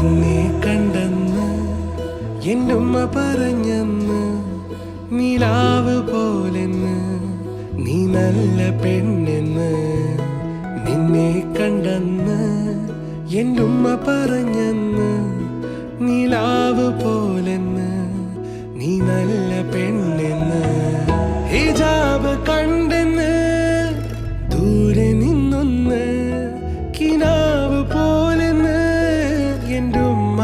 നിന്നെ കണ്ടെന്ന് എന്നുമ്മ പറഞ്ഞെന്ന് നിലാവ് പോലെന്ന് നീ നല്ല പെണ്ണെന്ന് നിന്നെ കണ്ടെന്ന് എന്നുമ്മ പറഞ്ഞെന്ന് നിലാവ് പോലെന്ന് നീ നല്ല പെണ്ണെന്ന് ഹിജാബ് കണ്ടെന്ന് ദൂരെ നിന്നൊന്ന് കിനാവ് പോലെന്ന് എൻ്റെ ഉമ്മ